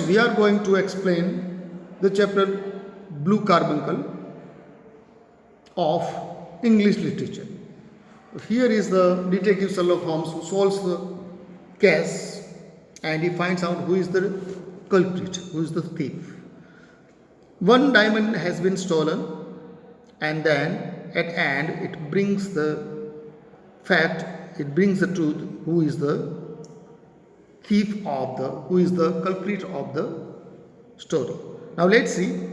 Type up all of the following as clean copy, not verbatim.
we are going to explain the chapter Blue Carbuncle of English literature. Here is the detective Sherlock Holmes who solves the case and he finds out who is the culprit, who is the thief. One diamond has been stolen, and then at end it brings the fact, it brings the truth, who is the thief of the, who is the culprit of the story. Now let's see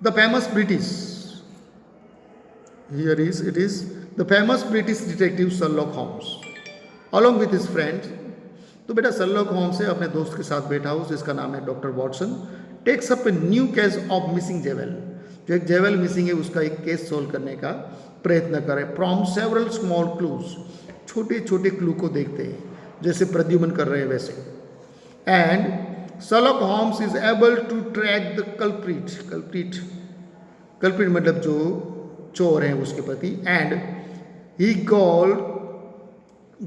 the famous British. Here is, it is the famous British detective Sherlock Holmes along with his friend. तो बेटा Sherlock Holmes है अपने दोस्त के साथ बैठा हो जिसका नाम है doctor Watson, takes up a new case of missing jewel, जो एक जेवल मिसिंग है उसका एक केस सोल्व करने का प्रयत्न करे फ्रॉम सेवरल स्मॉल क्लूज, छोटे छोटे क्लू को देखते हैं जैसे प्रद्युमन कर रहे हैं वैसे. And Sherlock Holmes is able to track the culprit, culprit मतलब जो चोर हैं उसके प्रति. And he called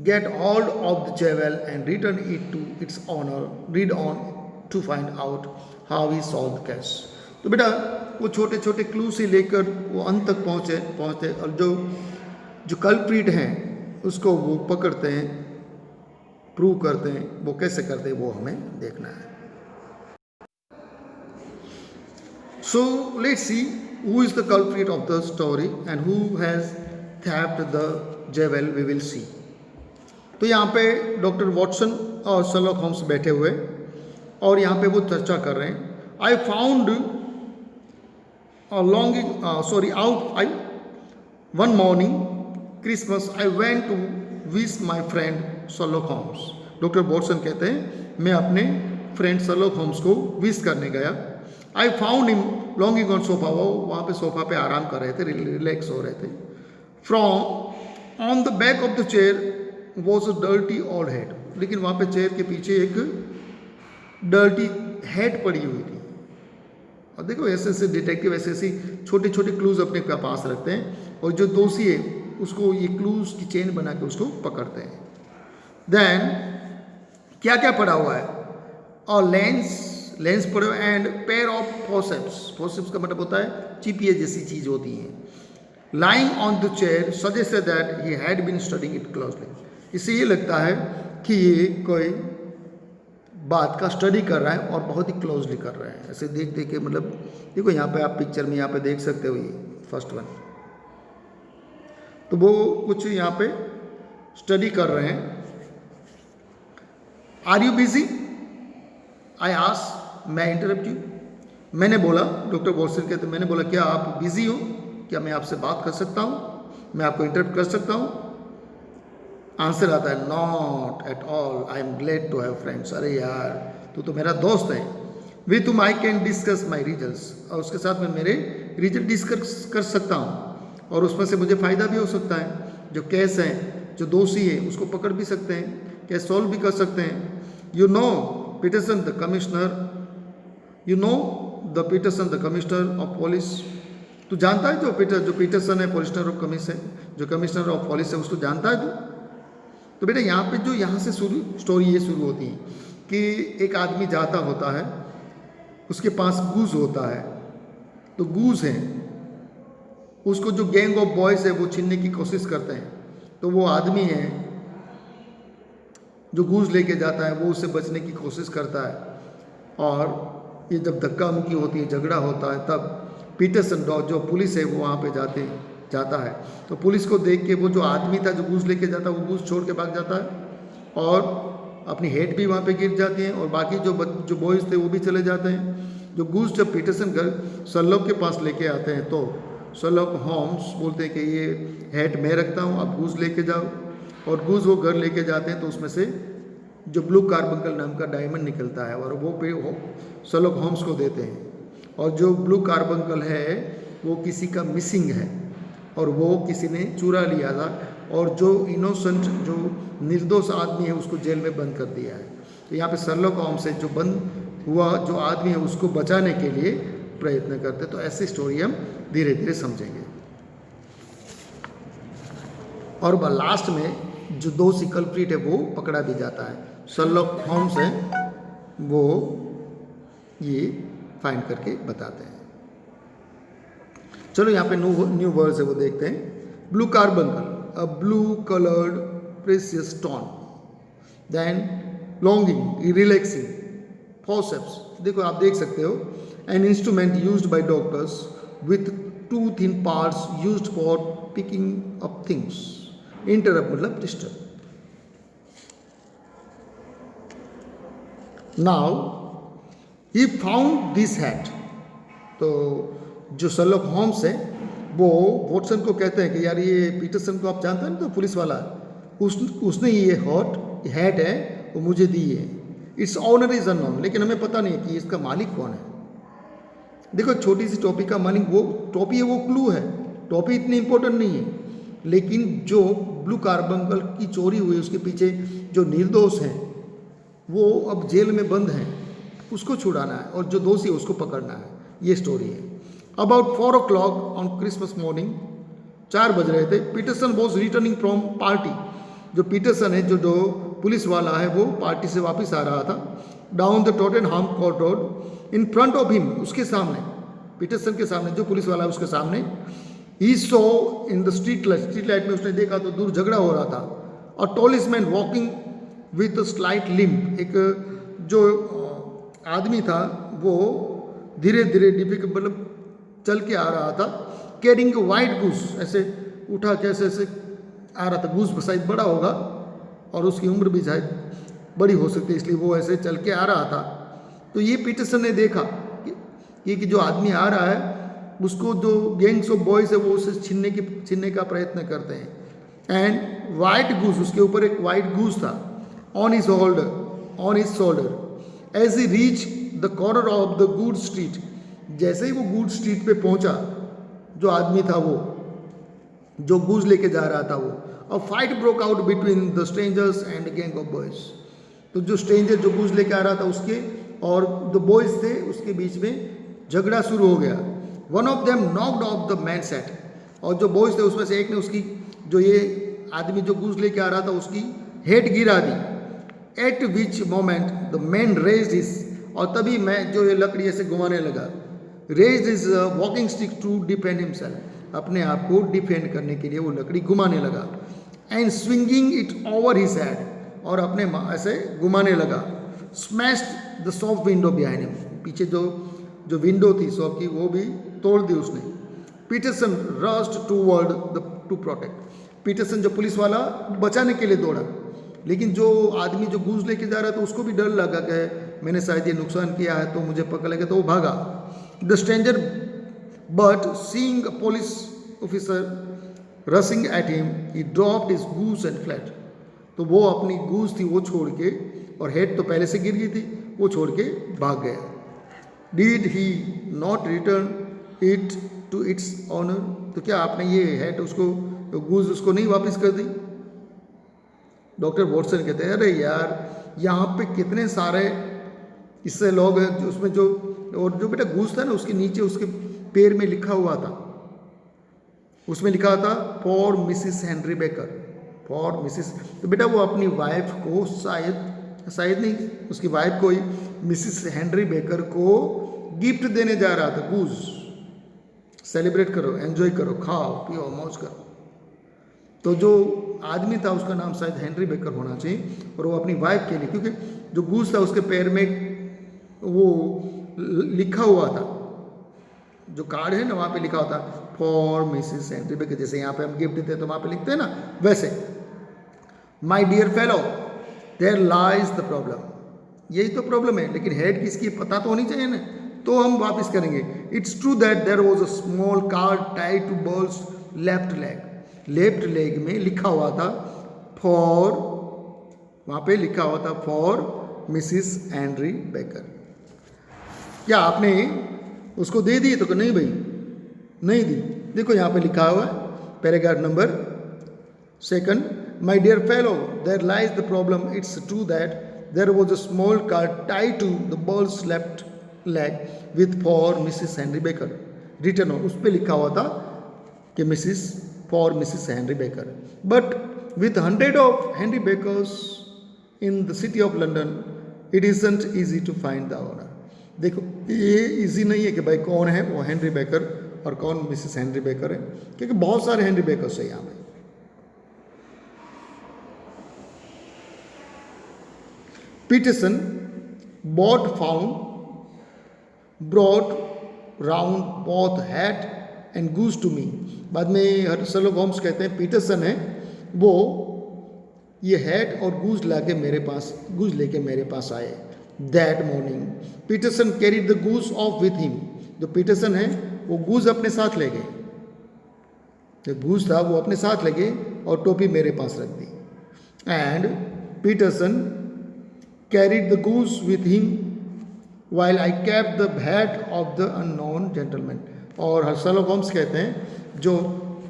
get hold of the jewel and return it to its owner, read on to find out how he solved the case. तो बेटा वो छोटे छोटे क्लू से लेकर वो अंत तक पहुँचते और जो कल्प्रिट हैं उसको वो पकड़ते हैं, प्रूव करते हैं. वो कैसे करते हैं वो हमें देखना है. So let's see who is the culprit of the story and who has theft the jewel. We will see. तो यहाँ पे डॉक्टर वॉटसन और शर्लॉक होम्स बैठे हुए और यहाँ पे वो चर्चा कर रहे हैं. I found one morning Christmas I went to wish my friend Sherlock Holmes. Doctor Watson कहते हैं मैं अपने फ्रेंड शर्लॉक होम्स को विश करने गया. I found him lounging on sofa, वो वहाँ पे सोफा पे आराम कर रहे थे, रिलैक्स हो रहे थे. From on the back of the chair was a dirty old head, लेकिन वहाँ पे चेयर के पीछे एक डर्टी हेड पड़ी हुई थी. और देखो ऐसे ऐसे डिटेक्टिव ऐसे छोटे छोटे क्लूज अपने पास रखते हैं और जो दोषी है उसको ये क्लूज की चेन बना के उसको पकड़ते हैं. देन क्या क्या पड़ा हुआ है, और लेंस पड़े हुए एंड पेयर ऑफ फोसेप्स का मतलब होता है चिपिया जैसी चीज होती है. Lying on the chair suggested that he had been studying it closely. इससे ये लगता है कि ये कोई बात का स्टडी कर रहा है और बहुत ही क्लोजली कर रहा है. ऐसे देख के मतलब देखो यहाँ पे आप पिक्चर में यहाँ पे देख सकते हो ये फर्स्ट वन. तो वो कुछ यहाँ पे स्टडी कर रहे हैं. Are you busy, I asked, मैं इंटरप्ट यू. मैंने बोला, डॉक्टर वॉटसन कहते मैंने बोला क्या आप बिजी हो, क्या मैं आपसे बात कर सकता हूँ, मैं आपको इंटरप्ट कर सकता हूँ. आंसर आता है not at all, I am glad to have friends. अरे यार तू तो मेरा दोस्त है. विद तुम I can discuss my results, और उसके साथ मैं मेरे रिजल्ट डिस्कस कर सकता हूँ और उसमें से मुझे फ़ायदा भी हो सकता है. जो केस है, जो दोषी है उसको पकड़ भी सकते हैं, केस सॉल्व भी कर सकते हैं. You know Peterson the commissioner, you know the Peterson the commissioner of police. तू जानता है जो पीटरसन है कमिश्नर ऑफ पुलिस है, जो कमिश्नर ऑफ पुलिस है उसको जानता है तू. तो बेटा यहाँ पे जो यहाँ से स्टोरी ये शुरू होती है कि एक आदमी जाता होता है, उसके पास गूज होता है. तो गूज है, उसको जो गैंग ऑफ बॉयज़ है वो छीनने की कोशिश करते हैं. तो वो आदमी है जो गूज लेके जाता है वो उससे बचने की कोशिश करता है. और ये जब धक्का मुक्की होती है, झगड़ा होता है, तब पीटरसन जो पुलिस है वो वहाँ पे जाता है. तो पुलिस को देख के वो जो आदमी था जो गूज लेके जाता है वो गूज छोड़ के भाग जाता है और अपनी हेड भी वहाँ पे गिर जाती है और बाकी जो बॉयज़ थे वो भी चले जाते हैं. जो गूज जब पीटरसन घर शर्लॉक के पास लेके आते हैं तो शर्लॉक होम्स बोलते हैं कि ये हेड मैं रखता हूँ, आप गूज लेके जाओ. और गूज वो घर लेके जाते हैं तो उसमें से जो ब्लू कार्बंकल नाम का डायमंड निकलता है और वो शर्लॉक होम्स को देते हैं. और जो ब्लू कार्बंकल है वो किसी का मिसिंग है और वो किसी ने चुरा लिया था और जो इनोसेंट जो निर्दोष आदमी है उसको जेल में बंद कर दिया है. तो यहाँ पे शर्लॉक होम्स से जो बंद हुआ जो आदमी है उसको बचाने के लिए प्रयत्न करते. तो ऐसी स्टोरी हम धीरे धीरे समझेंगे. और लास्ट में जो दोषी कल्प्रिट है वो पकड़ा भी जाता है. शर्लॉक होम्स है वो ये फाइंड करके बताते हैं। चलो यहाँ पे न्यू वर्ड्स है वो देखते हैं। Blue carbuncle, a blue coloured precious stone. Then lounging, relaxing, forceps, देखो आप देख सकते हो, an instrument used by doctors with two thin parts used for picking up things. Interrupt मतलब डिस्टर्ब। Now he found this hat. तो जो Sherlock Holmes है वो वॉटसन को कहते हैं कि यार ये पीटरसन को आप जानते हैं ना, तो पुलिस वाला, उसने ये हैट है वो मुझे दी है। इट्स ऑनर इज अननोन, लेकिन हमें पता नहीं कि इसका मालिक कौन है। देखो छोटी सी टोपी का मालिक, वो टोपी है वो क्लू है, टोपी इतनी इंपॉर्टेंट नहीं है, लेकिन जो ब्लू कार्बंकल की चोरी हुई उसके पीछे जो निर्दोष हैं वो अब जेल में बंद हैं, उसको छुड़ाना है और जो दोषी है उसको पकड़ना है। ये स्टोरी है। About 4 o'clock on Christmas morning, 4 बज रहे थे, Peterson was returning from party. जो पीटरसन है, जो पुलिस वाला है, वो पार्टी से वापस आ रहा था। Down the Tottenham Court Road, in front of him, उसके सामने, पीटरसन के सामने, जो पुलिस वाला है उसके सामने, he saw in the street light में उसने देखा तो दूर झगड़ा हो रहा था। और tallest man walking with slight limp, एक जो आदमी था वो धीरे धीरे मतलब चल के आ रहा था। कैरिंग वाइट गूस, ऐसे उठा के ऐसे आ रहा था। गूस शायद बड़ा होगा और उसकी उम्र भी शायद बड़ी हो सकती है, इसलिए वो ऐसे चल के आ रहा था। तो ये पीटरसन ने देखा कि जो आदमी आ रहा है उसको जो गैंग्स ऑफ बॉयज है वो उसे छीनने का प्रयत्न करते हैं। एंड वाइट गूस, उसके ऊपर एक वाइट गूस था, on his shoulder as he reach the corner of the good street. जैसे ही वो गुड स्ट्रीट पे पहुंचा, जो आदमी था वो जो गूज लेके जा रहा था वो, और fight broke out between the strangers and gang of boys. तो जो स्ट्रेंजर जो गूज लेके आ रहा था उसके और जो बॉयज थे उसके बीच में झगड़ा शुरू हो गया। One of them knocked of the man set, और जो बॉयज थे उसमें से एक ने उसकी, जो ये आदमी जो गूज लेके आ रहा था उसकी हेड गिरा दी। At which moment the man raised his, और तभी मैं जो ये लकड़ी ऐसे घुमाने लगा, raised his walking stick to defend himself, अपने आप को डिफेंड करने के लिए वो लकड़ी घुमाने लगा। And swinging it over his head, और अपने ऐसे घुमाने लगा। Smashed the shop window behind him, पीछे जो विंडो थी शॉप की वो भी तोड़ दी उसने। Peterson rushed toward the to protect, Peterson जो पुलिस वाला बचाने के लिए दौड़ा, लेकिन जो आदमी जो गूज लेके जा रहा था उसको भी डर लगा कि मैंने शायद ये नुकसान किया है तो मुझे पकड़ लेगा, तो वो भागा। The stranger but seeing a police officer rushing at him, he dropped his goose and flat. तो वो अपनी गूज थी वो छोड़ के, और हेड तो पहले से गिर गई थी, वो छोड़ के भाग गया। Did he not return it to its owner, तो क्या आपने ये हेड उसको, गूज उसको नहीं वापस कर दी? डॉक्टर वॉटसन कहते हैं अरे यार यहाँ पे कितने सारे इससे लोग हैं जो उसमें जो, और जो बेटा गूस था ना उसके नीचे उसके पैर में लिखा हुआ था, उसमें लिखा था for Mrs Henry baker, for Mrs. तो बेटा वो अपनी वाइफ को शायद नहीं, उसकी वाइफ को ही, मिसिस हेनरी बेकर को गिफ्ट देने जा रहा था। गूस सेलिब्रेट करो, एंजॉय करो, खाओ पियो मौज करो। तो जो आदमी था उसका नाम शायद हेनरी बेकर होना चाहिए, और वो अपनी वाइफ के लिए, क्योंकि जो गूस था उसके पैर में वो लिखा हुआ था, जो कार्ड है ना वहाँ पे लिखा होता फॉर मिसिस हेनरी बेकर, जैसे यहाँ पे हम गिफ्ट देते हैं तो वहाँ पे लिखते हैं ना, वैसे। My dear fellow, there lies the problem, यही तो प्रॉब्लम है, लेकिन हेड किसकी पता तो होनी चाहिए ना, तो हम वापस करेंगे। It's true that there was a small card tied to balls left leg, left leg में लिखा हुआ था फॉर, वहाँ पे लिखा हुआ था फॉर मिसिस हेनरी बेकर। क्या आपने उसको दे दी? तो नहीं भाई, नहीं दी। देखो यहाँ पे लिखा हुआ है paragraph number 2, my dear fellow, there lies the problem, it's true that there was a small card tied to the balls left leg with for Mrs Henry Baker return on, उस पर लिखा हुआ था कि for Mrs Henry Baker, but with 100 of Henry Bakers in the city of London, it isn't easy to find the owner. देखो ये easy नहीं है कि भाई कौन है वो हेनरी बेकर और कौन मिसेस हेनरी बेकर है, क्योंकि बहुत सारे हेनरी बेकर्स है यहाँ पे। Peterson bought found broad round both hat and goose to me. बाद में शर्लॉक होम्स कहते हैं पीटरसन है वो ये हैट और गूज लेके मेरे पास आए। That morning Peterson carried the goose off with him. जो पीटरसन है वो गूज अपने साथ ले गए, जो गूज था वो अपने साथ ले गए और टोपी मेरे पास रख दी। And Peterson carried the goose with him while I kept the hat of the unknown gentleman। और शर्लॉक होम्स कहते हैं जो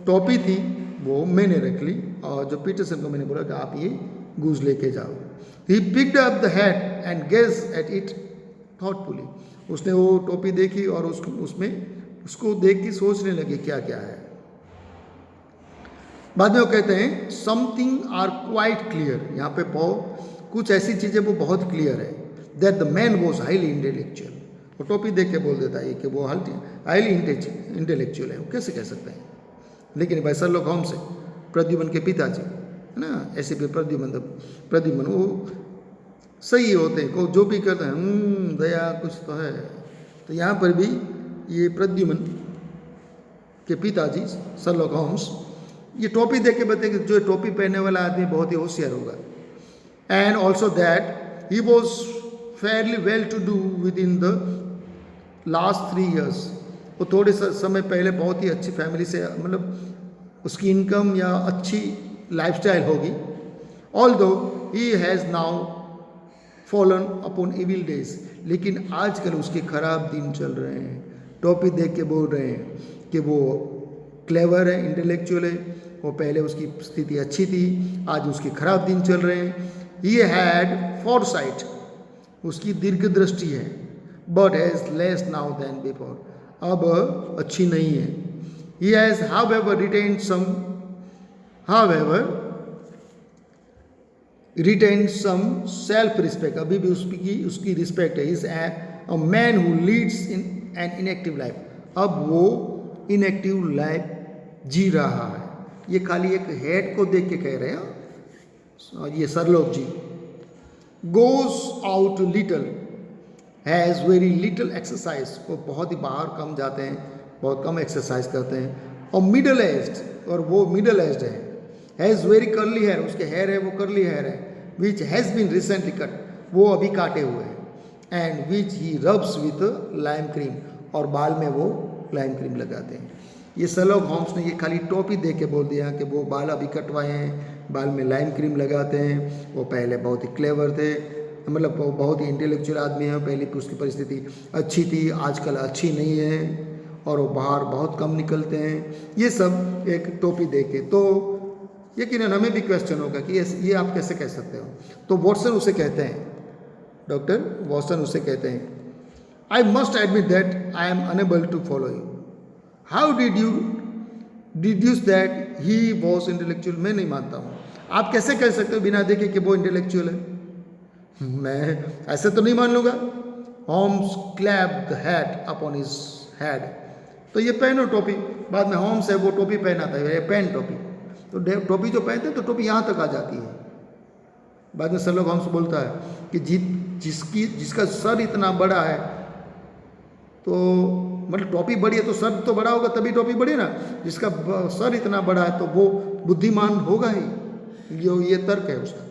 टोपी थी वो मैंने रख ली और जो पीटरसन को मैंने बोला कि आप ये गूज लेके जाओ। He picked up the hat and gazed at it thoughtfully। उसने वो टोपी देखी और उसको देख के सोचने लगे क्या क्या है। बाद में वो कहते हैं समथिंग आर क्वाइट क्लियर। यहाँ पे कुछ ऐसी चीज़ें वो बहुत क्लियर है। That the man was highly intellectual. वो टोपी देख के बोल देता है कि वो हाईली इंटेलेक्चुअल है। वो कैसे कह सकते हैं? लेकिन भाई शर्लॉक होम्स है प्रद्युमन के पिताजी है ना, ऐसे भी प्रद्युमन वो सही होते हैं, को जो भी करते हैं दया कुछ तो है। तो यहाँ पर भी ये प्रद्युमन के पिताजी शर्लॉक होम्स ये टोपी देख के बताए कि जो टोपी पहनने वाला आदमी बहुत ही होशियार होगा। And also that he was fairly well to do within the last 3 years। वो थोड़े समय पहले बहुत ही अच्छी फैमिली से मतलब उसकी इनकम या अच्छी लाइफस्टाइल होगी। Although he has now fallen upon evil days. लेकिन आजकल उसके खराब दिन चल रहे हैं। टोपी देख के बोल रहे हैं कि वो क्लेवर है, इंटेलेक्चुअल है। वो पहले उसकी स्थिति अच्छी थी, आज उसके खराब दिन चल रहे हैं। ही हैड फॉरसाइट, उसकी दीर्घ दृष्टि है। But has less now than before, अब अच्छी नहीं है। He has however retained some self respect, अभी भी उसकी रिस्पेक्ट है। Is a man who leads in an inactive life, अब वो इनएक्टिव लाइफ जी रहा है। ये खाली एक हेड को देख के कह रहे हैं। ये Sherlock ji goes out little, has very little exercise, वो बहुत ही बाहर कम जाते हैं, बहुत कम एक्सरसाइज करते हैं। और मिडल एज्ड, और वो मिडल एज्ड है। हैज़ वेरी कर्ली हेयर, उसके हेयर है वो कर्ली हेयर है। Which has been recently cut, वो अभी काटे हुए हैं। And which he rubs with lime cream, और बाल में वो लाइम क्रीम लगाते हैं। ये शर्लॉक होम्स ने ये खाली टोपी दे के बोल दिया कि वो बाल अभी कटवाए हैं, बाल में लाइम क्रीम लगाते हैं। वो पहले बहुत ही क्लेवर थे, मतलब वो बहुत ही इंटेलेक्चुअल आदमी है। पहले उसकी परिस्थिति अच्छी थी, आजकल अच्छी नहीं है, और वो बाहर बहुत कम निकलते हैं। ये सब एक टोपी दे के। तो यकीनन हमें भी क्वेश्चन होगा कि ये आप कैसे कह सकते हो। तो वॉटसन उसे कहते हैं, डॉक्टर वॉटसन उसे कहते हैं, I must admit that I am unable to follow you. How did you deduce that he was intellectual? मैं नहीं मानता हूँ। आप कैसे कह सकते हो बिना देखे कि वो इंटेलेक्चुअल है? मैं ऐसे तो नहीं मान लूँगा। Holmes clapped the hat upon his head, तो ये पहनो टोपी। बाद में होम्स है वो टोपी पहनाता है, ये पेन टोपी। तो टोपी जो पहनते हैं तो टोपी यहाँ तक आ जाती है। बाद में शर्लॉक होम्स बोलता है कि जिसका सर इतना बड़ा है, तो मतलब टोपी बड़ी है तो सर तो बड़ा होगा तभी टोपी बड़ी ना। जिसका सर इतना बड़ा है तो वो बुद्धिमान होगा ही, ये तर्क है उसका,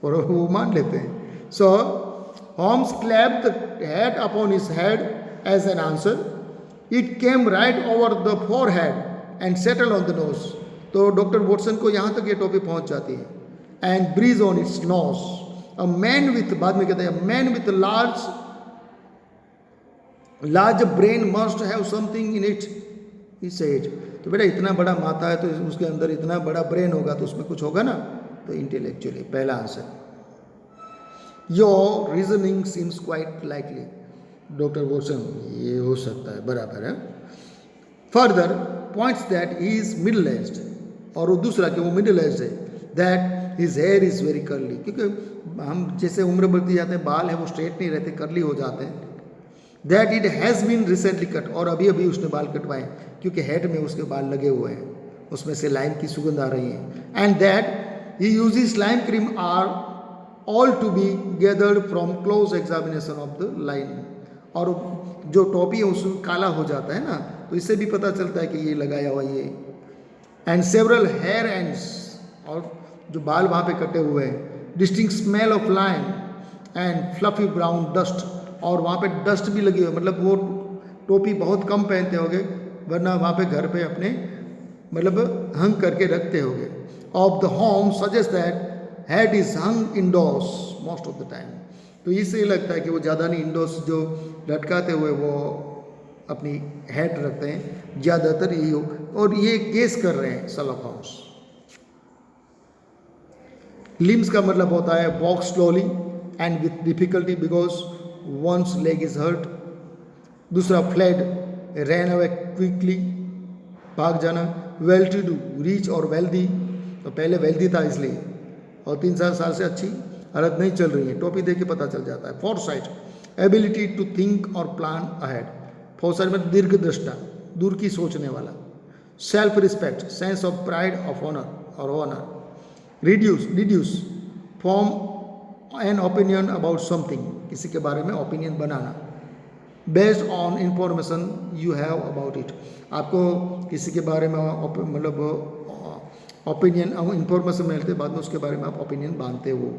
और वो मान लेते हैं। So Holmes clapped the hat upon his head as an answer. It came right over the forehead and settle on the nose. तो डॉक्टर वॉटसन को यहाँ तक ये टोपी पहुँच जाती है। And bridge on its nose. A man with, बाद में कहते हैं man with large brain must have something in it, he said. तो बेटा इतना बड़ा माथा है तो उसके अंदर इतना बड़ा ब्रेन होगा तो उसमें कुछ होगा ना। तो इंटेलेक्चुअली पहला answer. Your reasoning seems quite likely, doctor Watson ये हो सकता है, बराबर है। Further points that he is middle aged, और वो दूसरा कि वो मिडिल एज्ड है। That his here is very curly, क्योंकि हम जैसे उम्र बढ़ती जाते हैं बाल है वो स्ट्रेट नहीं रहते, कर्ली हो जाते हैं। That it has been recently cut, और अभी अभी उसने बाल कटवाए क्योंकि हेड में उसके बाल लगे हुए हैं, उसमें से लाइम की सुगंध आ रही है. And that he uses lime cream are all to be gathered from close examination of the lining. और जो टोपी है उसमें काला हो जाता है ना, तो इससे भी पता चलता है कि ये लगाया हुआ ये. एंड सेवरल हेयर एंड्स, और जो बाल वहाँ पे कटे हुए हैं. Distinct smell of lime and fluffy brown dust, और वहाँ पे डस्ट भी लगी हुई है, मतलब वो टोपी बहुत कम पहनते होंगे, वरना वहाँ पे घर पे अपने मतलब हंग करके रखते होंगे. Of the home suggest that head is hung indoors most of the time. तो इससे लगता है कि वो ज़्यादा नहीं इंडोर्स जो लटकाते हुए वो अपनी हेड रखते हैं, ज़्यादातर यही हो. और ये गेस कर रहे हैं शर्लॉक होम्स. लिम्स का मतलब होता है walk slowly and with difficulty because one's leg is hurt. दूसरा फ्लेड, रैन अवे क्विकली, भाग जाना. वेल टू डू, रिच और वेल्दी, तो पहले वेल्दी था इसलिए, और 3-4 साल से अच्छी हालत नहीं चल रही है, टोपी देख के पता चल जाता है. फोरसाइट, एबिलिटी टू थिंक और प्लान अहेड. फोरसाइट में दीर्घ दृष्टा, दूर की सोचने वाला. Self respect, sense of pride of honour और honour. Deduce, form an opinion about something, किसी के बारे में ओपिनियन बनाना. Based on information you have about it, आपको किसी के बारे में मतलब ओपिनियन इंफॉर्मेशन मिलते बाद में उसके बारे में आप ओपिनियन बांधते हो.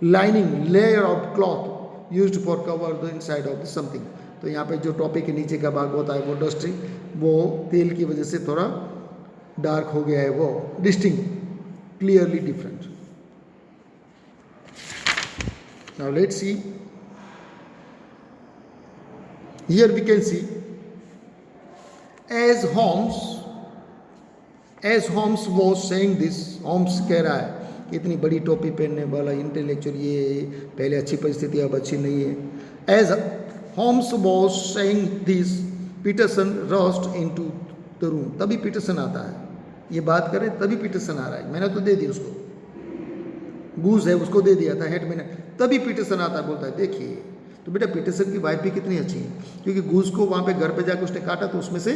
Lining, layer of cloth used for cover the inside of the something. तो यहाँ पे जो टॉपिक के नीचे का भाग होता है वो डस्टी, वो तेल की वजह से थोड़ा डार्क हो गया है. वो distinct, clearly different. Now let's see. Here we can see as Holmes was saying this, Holmes कह रहा है इतनी बड़ी टोपी पहनने वाला इंटेलेक्चुअल, ये पहले अच्छी परिस्थिति अब अच्छी नहीं है. As Holmes was saying this, Peterson rushed into the room. तभी पीटरसन आता है, ये बात करें तभी पीटरसन आ रहा है. मैंने तो दे दी उसको, गूज है उसको दे दिया था हेड मैंने, तभी पीटरसन आता है, बोलता है देखिए. तो बेटा पीटरसन की वाइफ भी कितनी अच्छी है, क्योंकि गूज को वहाँ पे घर पे जाकर उसने काटा तो उसमें से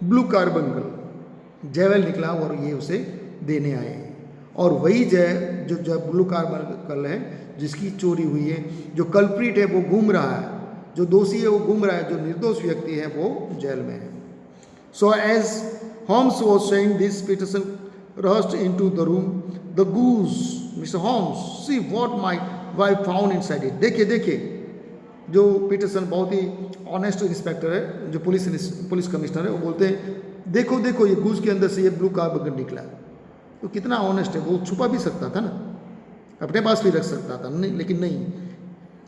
ब्लू कार्बनकल जेवल निकला और ये उसे देने आए हैं. और वही जो ब्लू कार्बनकल है जिसकी चोरी हुई है, जो कल्प्रिट है वो घूम रहा है, जो दोषी है वो घूम रहा है, जो निर्दोष व्यक्ति है वो जेल में है. So as Holmes was saying this, Peterson rushed into the room. The goose, Mr. Holmes, see what my wife found inside it. देखिए जो पीटरसन बहुत ही ऑनेस्ट इंस्पेक्टर है, जो पुलिस कमिश्नर है, वो बोलते हैं देखो ये गूज के अंदर से ये ब्लू कार्बन निकला. तो कितना ऑनेस्ट है, वो छुपा भी सकता था ना, अपने पास भी रख सकता था, नहीं, लेकिन नहीं.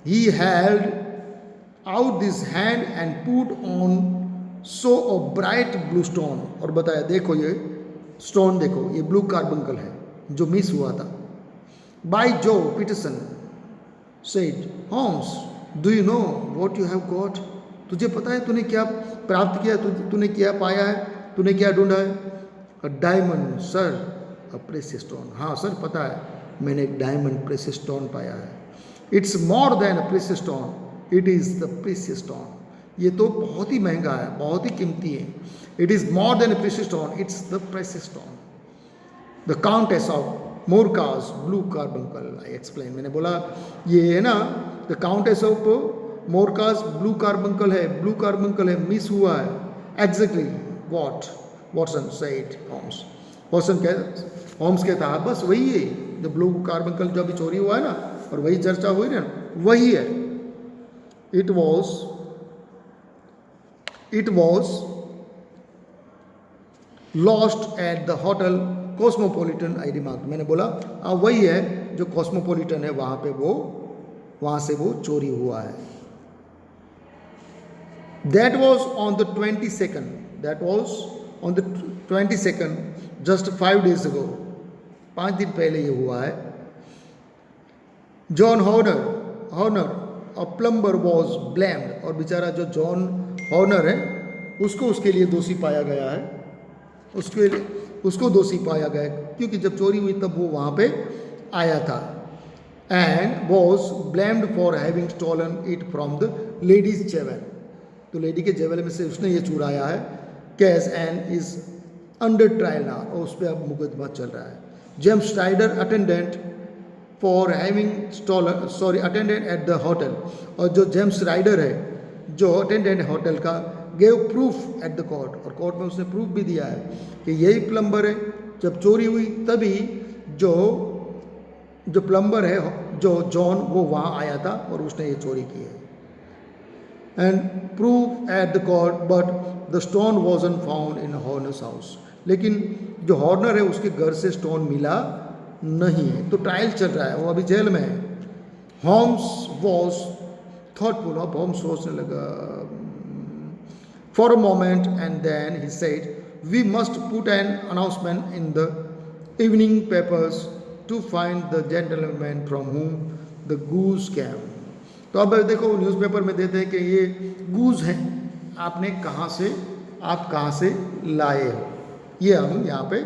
He held out this hand and put on so a bright blue stone, और बताया देखो ये स्टोन, देखो ये ब्लू कार्बनकल है जो मिस हुआ था. By Jove, Peterson said, Holmes do you know what you have got. तुझे पता है तूने क्या प्राप्त किया, तूने क्या पाया है, तूने क्या ढूंढा है. A diamond sir, a precious stone. हाँ सर पता है, मैंने एक डायमंड प्रेशियस स्टोन पाया है. It's more than a precious stone, it is the precious stone. ये तो बहुत ही महंगा है, बहुत ही कीमती है. It is more than a precious stone, it's the precious stone. The countess of Morcar blue carbuncle. I explain, मैंने बोला ये है ना, the countess of Morcar blue carbuncle है, ब्लू कार्बनकल है, मिस हुआ है. Exactly what Watson said Holmes. Holmes कहता है बस वही है, जो ब्लू कार्बनकल जो अभी चोरी हुआ है ना, और वही चर्चा हुई ना, वही है. It was lost at the hotel cosmopolitan. I remark, मैंने बोला वही है जो कॉस्मोपॉलिटन है, वहाँ पे वहाँ से वो चोरी हुआ है. That was on the 22nd, just 5 days ago. 5 दिन पहले ये हुआ है. John Horner a plumber was blamed. और बेचारा जो जॉन हॉर्नर है उसको उसके लिए दोषी पाया गया है, उसको दोषी पाया गया क्योंकि जब चोरी हुई तब वो वहाँ पे आया था. And was blamed for having stolen it from the ladies chevon. तो लेडी के जेवल में से उसने ये चुराया है। Case and is under trial now, और उस पर अब मुकदमा चल रहा है। James strider attendant for having attendant at the hotel, और जो जेम्स राइडर है जो अटेंडेंट होटल का, gave proof at the court, और कोर्ट में उसने प्रूफ भी दिया है कि यही प्लम्बर है। जब चोरी हुई तभी जो प्लम्बर है जो जॉन, वो वहाँ आया था और उसने ये चोरी की है। And proof at the court but the stone वॉजन found in Horner's house, लेकिन जो हॉर्नर है उसके घर से स्टोन मिला नहीं है। तो ट्रायल चल रहा है, वो अभी जेल में है। होम्स वॉज थॉटफुल, अब होम्स सोचने लगा for a moment and then he said we must put an announcement in the evening papers to find the gentleman from whom the goose came. तो अब देखो न्यूज़पेपर में देते हैं कि ये गूज हैं, आपने आप कहाँ से लाए हो, ये हम यहाँ पे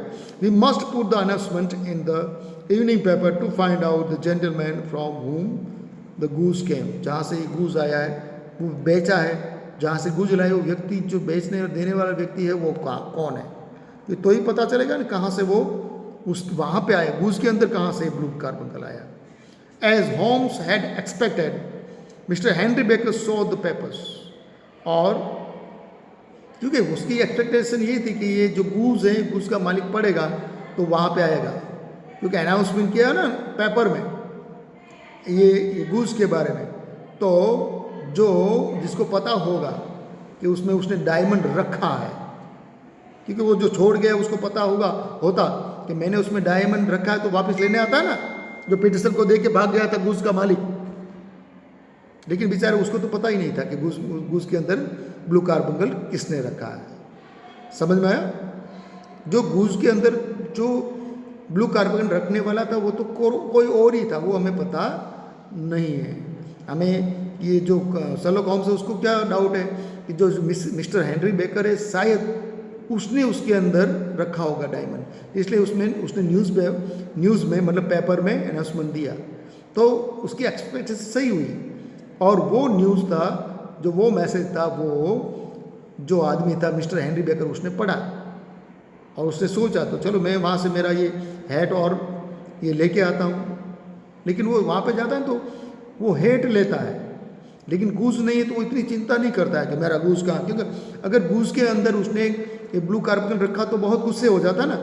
we must put the announcement in the evening paper to find out the gentleman from whom the goose came, जहाँ से गूज आया है, वो बेचा है, जहाँ से गूज लाए, वो व्यक्ति जो बेचने और देने वाला व्यक्ति है वो कौन है, तो ही पता चलेगा ना कहाँ से वो वहाँ पे आया, गूज के अंदर कहाँ से ब्लू कार्बन आया। Age homes had expected mister Henry baker saw the papers, और क्योंकि उसकी एक्सपेक्टेशन ये थी कि ये जो गूज है, गूज का मालिक पड़ेगा तो वहाँ पे आएगा, क्योंकि अनाउंसमेंट किया ना पेपर में ये गूज के बारे में, तो जो जिसको पता होगा कि उसमें उसने डायमंड रखा है, क्योंकि वो जो छोड़ गया उसको पता होता कि मैंने उसमें डायमंड रखा है, तो वापस लेने आता है ना, जो पीटरसन को दे के भाग गया था गूज का मालिक, लेकिन बेचारे उसको तो पता ही नहीं था कि गूज के अंदर ब्लू कार्बंगल किसने रखा है। समझ में आया? जो गूज के अंदर जो ब्लू कार्बन रखने वाला था वो तो कोई और ही था, वो हमें पता नहीं है। हमें ये जो शर्लॉक होम्स है उसको क्या डाउट है कि जो मिस्टर हेनरी बेकर है शायद उसने उसके अंदर रखा होगा डायमंड, इसलिए उसने न्यूज़ में मतलब पेपर में अनाउंसमेंट दिया, तो उसकी एक्सपेक्टेशन सही हुई। और वो न्यूज़ था, जो वो मैसेज था, वो जो आदमी था मिस्टर हेनरी बेकर उसने पढ़ा और उसने सोचा तो चलो मैं वहाँ से मेरा ये हैट और ये लेके आता हूँ, लेकिन वो वहाँ पे जाता है तो वो हैट लेता है, लेकिन गूज नहीं है तो वो इतनी चिंता नहीं करता है कि मेरा गूज कहाँ, क्योंकि अगर गूज के अंदर उसने ये ब्लू कार्बन रखा तो बहुत गुस्से हो जाता ना,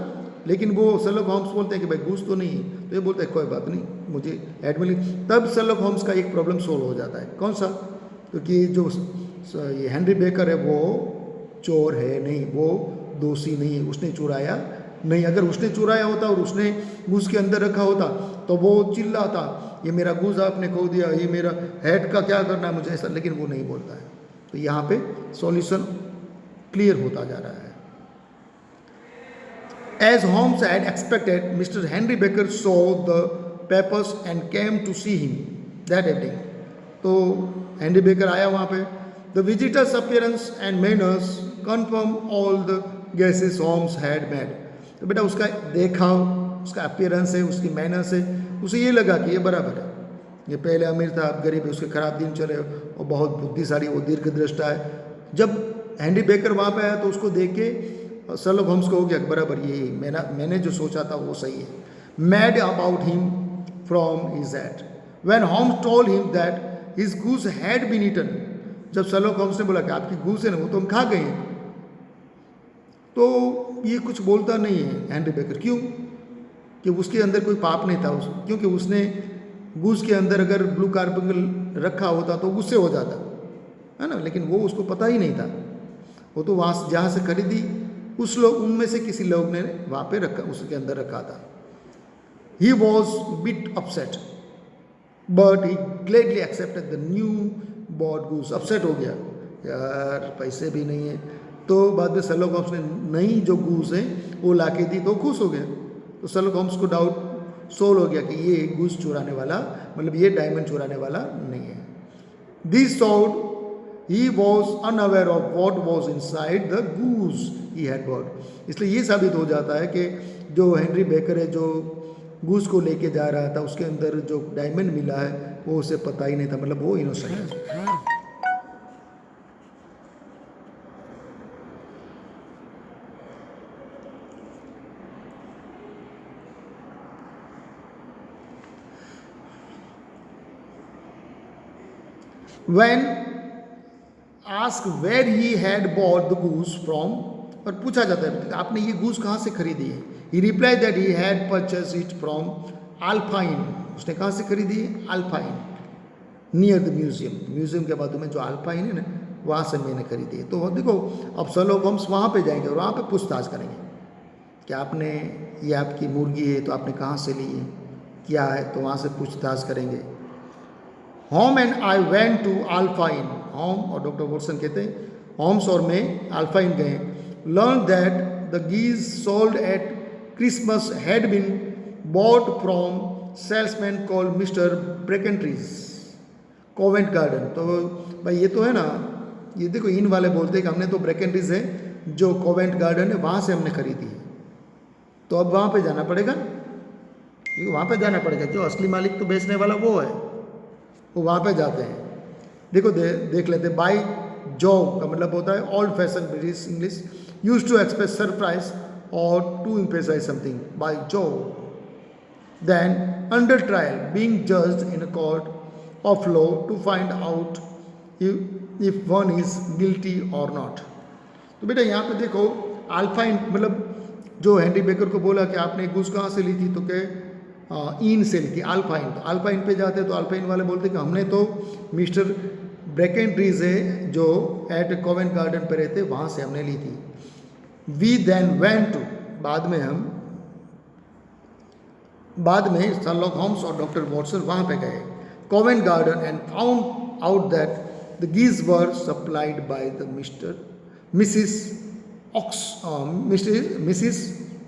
लेकिन वो शर्लॉक होम्स बोलते हैं कि भाई गूज तो नहीं है, तो ये बोलता है कोई बात नहीं मुझे हैट मिली, तब शर्लॉक होम्स का एक प्रॉब्लम सोल्व हो जाता है। कौन सा? क्योंकि जो ये हेनरी बेकर है वो चोर है नहीं, वो दोषी नहीं है, उसने चुराया नहीं। अगर उसने चुराया होता और उसने गूज के अंदर रखा होता तो वो चिल्लाता ये मेरा गूज आपने खो दिया, ये मेरा हेड का क्या करना है मुझे ऐसा, लेकिन वो नहीं बोलता है। तो यहाँ पे सॉल्यूशन क्लियर होता जा रहा है। As Holmes had expected, Mr. Henry Baker saw the papers and came to see him that evening. तो हेनरी बेकर आया वहाँ पे। The visitor's appearance and manners confirm all the guesses Holmes had made. तो बेटा उसका देखा, उसका appearance है, उसकी मैनर्स है, उसे ये लगा कि ये बराबर है, ये पहले अमीर था अब गरीब है, उसके खराब दिन चले और बहुत बुद्धिशाली, वो दीर्घदृष्टा है। जब हेनरी बेकर वहाँ पे आया तो उसको देख के शर्लॉक होम्स को हो गया बराबर ये मैंने जो सोचा था वो सही है। Mad about him from his hat when Holmes told him that his goose had been eaten, जब शर्लॉक होम्स ने बोला कि आपकी गूस है ना वो तो हम खा गए हैं, तो ये कुछ बोलता नहीं है हेनरी बेकर। क्यों? कि उसके अंदर कोई पाप नहीं था, क्योंकि उसने गूस के अंदर अगर ब्लू कार्बन रखा होता तो गुस्से हो जाता है ना, लेकिन वो उसको पता ही नहीं था, वो तो वहाँ जहाँ से खरीदी उनमें से किसी लोग ने वहाँ पे रखा, उसके अंदर रखा था। He was bit upset but he gladly accepted the new bought goose. Upset हो गया, यार पैसे भी नहीं है, तो बाद में शर्लॉक होम्स ने नई जो गूस है वो ला के दी तो खुश हो गया। तो शर्लॉक होम्स को डाउट सोल्व हो गया कि ये गूस चुराने वाला, मतलब ये डायमंड चुराने वाला नहीं है। This sold he was unaware of what was inside the goose he had bought. इसलिए ये साबित हो जाता है कि जो हेनरी बेकर है जो गूस को लेके जा रहा था उसके अंदर जो डायमंड मिला है वो उसे पता ही नहीं था, मतलब वो इनोसेंट है। When asked where he had bought the goose from, और पूछा जाता है आपने ये गूस कहाँ से खरीदी है. He replied that he had purchased it from Alpine. उसने कहाँ से खरीदी है? Alpine, near the museum. Museum के बाजू में जो अल्पाइन है ना, वहाँ से मैंने खरीदी है. तो देखो अब शर्लॉक होम्स वहाँ पे जाएंगे और वहाँ पे पूछताछ करेंगे कि आपने ये आपकी मुर्गी है तो आपने कहाँ से ली है, क्या है, तो वहाँ से पूछताछ करेंगे. होम and I went to Alpine. होम और डॉक्टर वॉटसन कहते हैं होम्स और मैं अल्पाइन गए. Learn that the geese sold at Christmas had been bought from salesman called mister Breckinridge, Covent Garden. तो भाई ये तो है ना, ये देखो इन वाले बोलते हैं कि हमने तो ब्रेकेंट्रीज है जो कोवेंट गार्डन है वहाँ से हमने खरीदी है. तो अब वहाँ पे जाना पड़ेगा, क्योंकि वहाँ पे जाना पड़ेगा. जो असली मालिक तो बेचने वाला वो है, वो वहाँ पे जाते हैं. देखो देख लेते. बाई जो का मतलब होता है old fashion British English, use to express surprise और to emphasise something. By Jove then under trial being judged in a court of law to find out if one is guilty or not. तो बेटा यहाँ पे देखो alpine मतलब जो Henry baker को बोला कि आपने गूस कहाँ से ली थी, तो क्या इन से ली थी, अल्पाइन. तो अल्पाइन पे जाते तो अल्पाइन वाले बोलते कि हमने तो मिस्टर ब्रेकेंट्रीज है जो एट कोवेंट गार्डन पे रहते वहाँ से हमने ली थी. वी देन वेंट टू, बाद में शर्लॉक होम्स और डॉक्टर वॉटसन वहाँ पे गए Covent Garden and found out that the geese were supplied by the Mrs.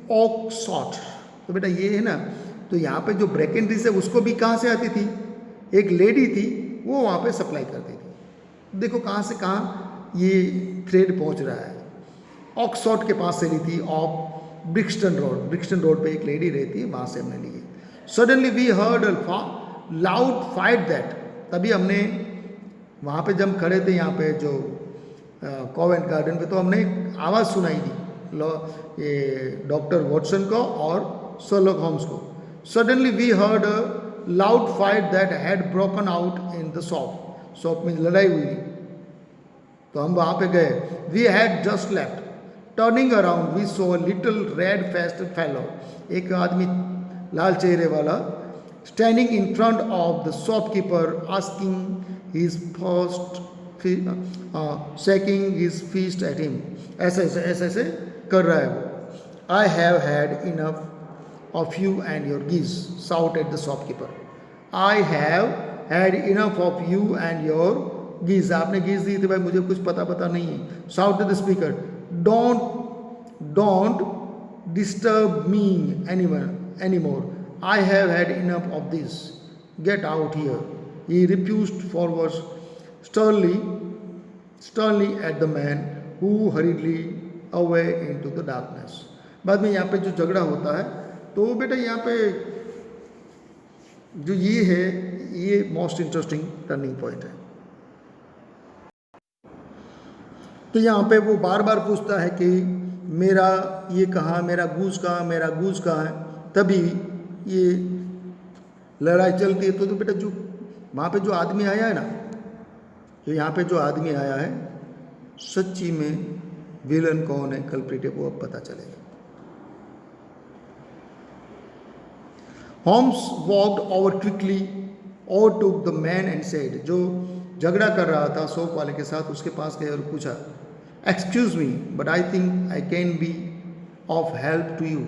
Oxford. तो बेटा ये है ना, तो यहाँ पे जो ब्रेकेंट्रीज है उसको भी कहाँ से आती थी, एक लेडी थी वो वहाँ पे सप्लाई करती थी. देखो कहाँ से कहाँ ये थ्रेड पहुँच रहा है. ऑक्सफोर्ड के पास से ली थी, ऑफ ब्रिक्सटन रोड पे एक लेडी रहती है, वहाँ से हमने ली है. Suddenly we heard loud fight that. तभी हमने वहाँ पे जब खड़े थे यहाँ पे जो कोवेंट गार्डन पे, तो हमने एक आवाज़ सुनाई दी ये डॉक्टर वॉटसन को और शर्लॉक होम्स को. Suddenly we heard a loud fight that had broken out in the shop में लड़ाई हुई. तो हम वहाँ पे गए. We had just left. Turning around we saw a little red faced fellow, एक आदमी लाल चेहरे वाला standing in front of the shopkeeper asking his first shaking his fist at him. ऐसे कर रहा है वो. I have had enough of you and your geese, shouted the shopkeeper. I have had enough of you and your geese. आपने geese दी थी भाई, मुझे कुछ पता नहीं है. shouted the speaker. Don't disturb me anymore. I have had enough of this. Get out here. He refused forward sternly at the man who hurriedly away into the darkness. बाद में यहाँ पे जो झगड़ा होता है, तो बेटा यहाँ पे जो ये है, ये मोस्ट इंटरेस्टिंग टर्निंग पॉइंट है. तो यहाँ पे वो बार बार पूछता है कि मेरा ये कहाँ, मेरा गूस कहाँ है. तभी ये लड़ाई चलती है. तो बेटा जो वहाँ पे जो आदमी आया है ना, जो यहाँ पे जो आदमी आया है, सच्ची में विलन कौन है, कल्प्रिट है, वो अब पता चलेगा. Holmes walked over quickly overtook the man and said, जो झगड़ा कर रहा था शॉप वाले के साथ, उसके पास गए और पूछा, excuse me but I think I can be of help to you.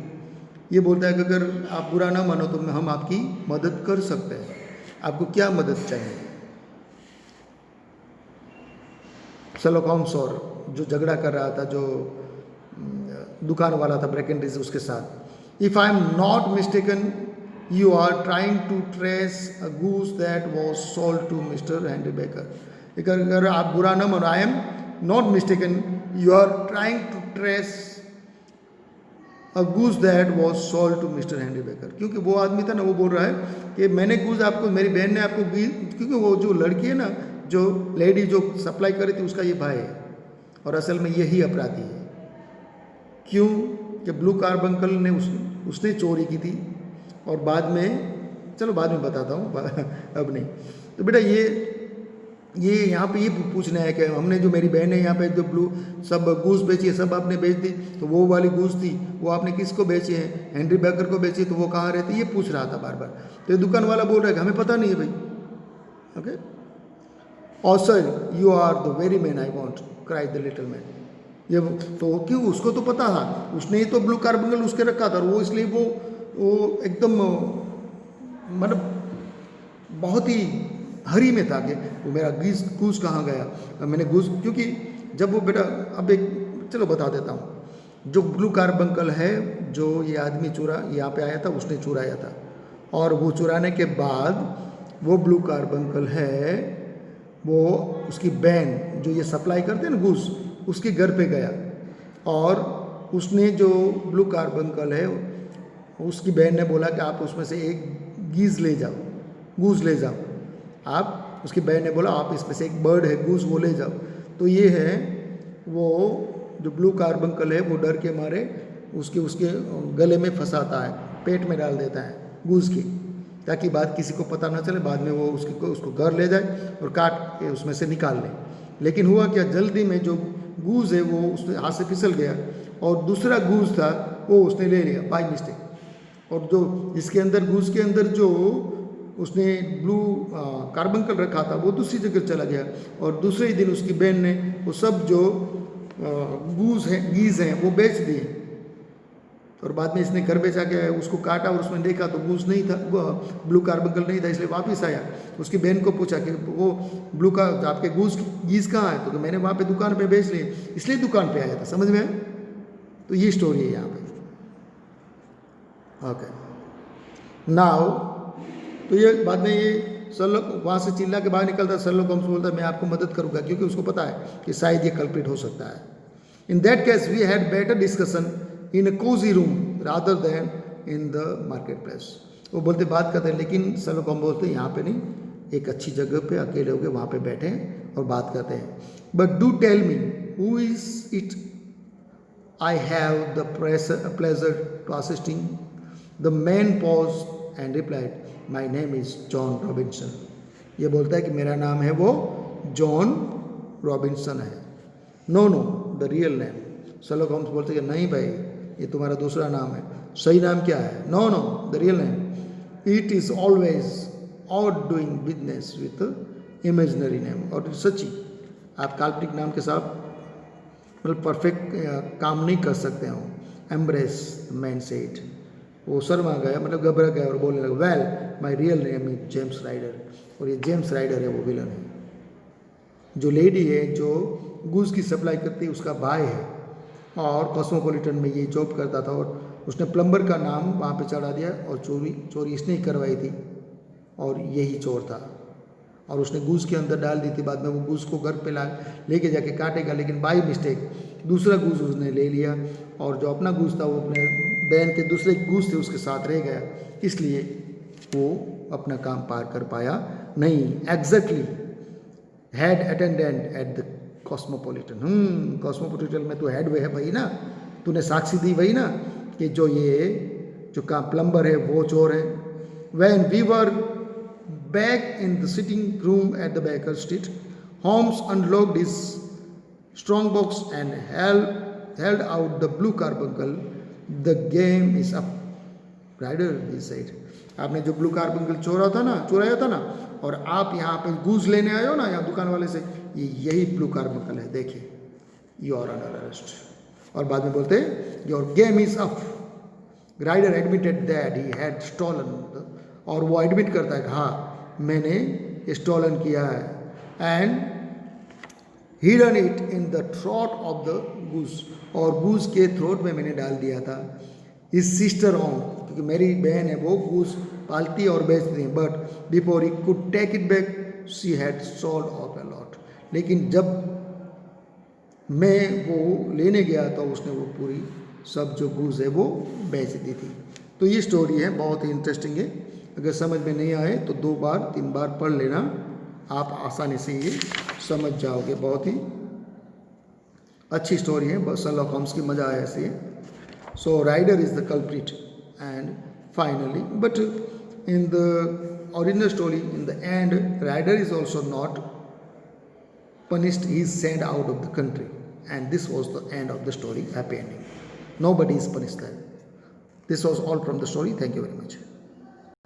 ये बोलता है कि अगर आप बुरा ना मानो तो हम आपकी मदद कर सकते हैं. आपको क्या मदद चाहिए. शर्लॉक होम्स और जो झगड़ा कर रहा था, जो दुकान वाला था ब्रेकेंट्रीज, उसके साथ, if I am not mistaken you are trying to trace a goose that was sold to mister Henry Baker. अगर आप बुरा ना मानो, I am not mistaken, you are trying to trace a goose that was sold to mister Henry Baker. क्योंकि वो आदमी था ना, वो बोल रहा है कि मैंने गूस आपको, मेरी बहन ने आपको, क्योंकि वो जो लड़की है ना, जो लेडी जो सप्लाई करी थी, उसका ये भाई है और असल में यही अपराधी है. क्यों कि ब्लू कार्बंकल ने उसने चोरी की थी और बाद में, चलो बाद में बताता हूँ अब नहीं. तो बेटा ये ये यहाँ पे ये पूछना है कि हमने जो मेरी बहन है यहाँ पे जो ब्लू सब गूस बेची है सब आपने बेच दी, तो वो वाली गूस थी वो आपने किसको बेची है, हेनरी बेकर को बेची, तो वो कहाँ रहती, ये पूछ रहा था बार बार। तो ये दुकान वाला बोल रहा है कि हमें पता नहीं है भाई। ओके, और sir you are the very man I want, cried the little man. ये तो क्यों, उसको तो पता था, उसने ही तो ब्लू कार्बंगल उसके रखा था, और वो इसलिए वो एकदम मतलब बहुत ही हरी में था कि वो मेरा गूस कहाँ गया। मैंने गूस, क्योंकि जब वो बेटा, अब एक चलो बता देता हूँ, जो ब्लू कार्बंकल है जो ये आदमी यहाँ पे आया था उसने चुराया था, और वो चुराने के बाद वो ब्लू कार्बंकल है वो उसकी बहन जो ये सप्लाई करते हैं ना गूस, उसके घर पे गया, और उसने जो ब्लू कार्बंकल है उसकी बहन ने बोला कि आप उसमें से एक गूस ले जाओ। आप, उसकी बहन ने बोला आप इसमें से एक बर्ड है गूस, वो ले जाओ। तो ये है वो जो ब्लू कार्बंकल है वो डर के मारे उसके गले में फंसाता है, पेट में डाल देता है गूस की, ताकि बात किसी को पता ना चले, बाद में वो उसको घर ले जाए और काट के उसमें से निकाल ले। लेकिन हुआ क्या, जल्दी में जो गूस है वो उसने हाथ से फिसल गया, और दूसरा गूस था वो उसने ले लिया बाय मिस्टेक, और जो इसके अंदर गूस के अंदर जो उसने ब्लू कार्बंकल रखा था वो दूसरी जगह चला गया, और दूसरे ही दिन उसकी बहन ने वो सब जो गीज हैं वो बेच दिए, और बाद में इसने घर बेचा के उसको काटा और उसमें देखा तो गूस नहीं था, ब्लू कार्बंकल नहीं था, इसलिए वापस आया। उसकी बहन को पूछा कि वो ब्लू का आपके गीज कहाँ है, तो मैंने वहाँ पे दुकान पे बेच लिए, इसलिए दुकान पे आया था। समझ में आया? तो ये स्टोरी है यहाँ पे। ओके, नाउ तो ये बाद में ये सरलॉक वहाँ से चिल्ला के बाहर निकलता, सरलॉक होम्स बोलता है मैं आपको मदद करूँगा, क्योंकि उसको पता है कि शायद ये कल्प्रिट हो सकता है। In that case we had better discussion in a cosy room rather than in the market place. वो बोलते बात करते हैं, लेकिन सरलॉक होम्स बोलते हैं यहाँ पे नहीं, एक अच्छी जगह पे अकेले होकर वहाँ पे बैठे और बात करते हैं। But do tell me who is it I have the pleasure to assisting. The man pause and replied my name is John Robinson. ये बोलता है कि मेरा नाम है वो जॉन रॉबिन्सन है। No the real name. Sherlock Holmes बोलते कि नहीं भाई ये तुम्हारा दूसरा नाम है, सही नाम क्या है? No the real name it is always out doing business with imaginary name. और सच्ची आप काल्पनिक नाम के साथ मतलब परफेक्ट काम नहीं कर सकते हो। Embarrass man said. वो शर्मा गया, मतलब घबरा गया और बोलने लगा well my real name is James Ryder. और ये जेम्स राइडर है वो विलन है। जो लेडी है जो गूज की सप्लाई करती है उसका भाई है, और कॉस्मोपॉलिटन में ये जॉब करता था, और उसने प्लम्बर का नाम वहाँ पे चढ़ा दिया, और चोरी इसने ही करवाई थी, और यही चोर था, और उसने गूस के अंदर डाल दी थी। बाद में वो गूस को घर पे लेके जाके काटेगा, लेकिन बाई मिस्टेक दूसरा गूस उसने ले लिया, और जो अपना गूस था वो अपने बहन के दूसरे गूस थे उसके साथ रह गया, इसलिए वो अपना काम पार कर पाया नहीं। Exactly head attendant at the cosmopolitan. Cosmopolitan में तो हेड वे है भाई ना, तूने साक्षी दी वही ना कि जो काम प्लम्बर है वो चोर है। When we were back in the sitting room at the Baker Street, Holmes unlocked his strongbox and held out the blue carbuncle. The game is up, Ryder, he said. आपने जो ब्लू कार्बंकल चुराया था ना, और आप यहाँ पे गूज लेने आए हो ना यहाँ दुकान वाले से, यही ब्लू कार्बंकल है, देखिए, यू आर अंडर अरेस्ट। और बाद में बोलते your game is up. Ryder admitted that he had stolen, और वो एडमिट करता है कि हाँ मैंने स्टॉलन किया है, and hidden it in the throat of the goose, और गूस के थ्रोट में मैंने डाल दिया था। हिज सिस्टर ऑन, क्योंकि मेरी बहन है वो गूस पालती और बेचती है, but before he could take it back she had sold off a lot. लेकिन जब मैं वो लेने गया तो उसने वो पूरी सब जो गूस है वो बेच दी थी। तो ये स्टोरी है, बहुत ही इंटरेस्टिंग है। अगर समझ में नहीं आए तो 2 बार 3 बार पढ़ लेना, आप आसानी से ये समझ जाओगे। बहुत ही अच्छी स्टोरी है, शर्लॉक होम्स की मज़ा आया ऐसे। So Ryder is the culprit and finally, but in the original story in the end Ryder is also not punished, he is sent out of the country. And this was the end of the story, happy ending. Nobody is punished there. This was all from the story. Thank you very much.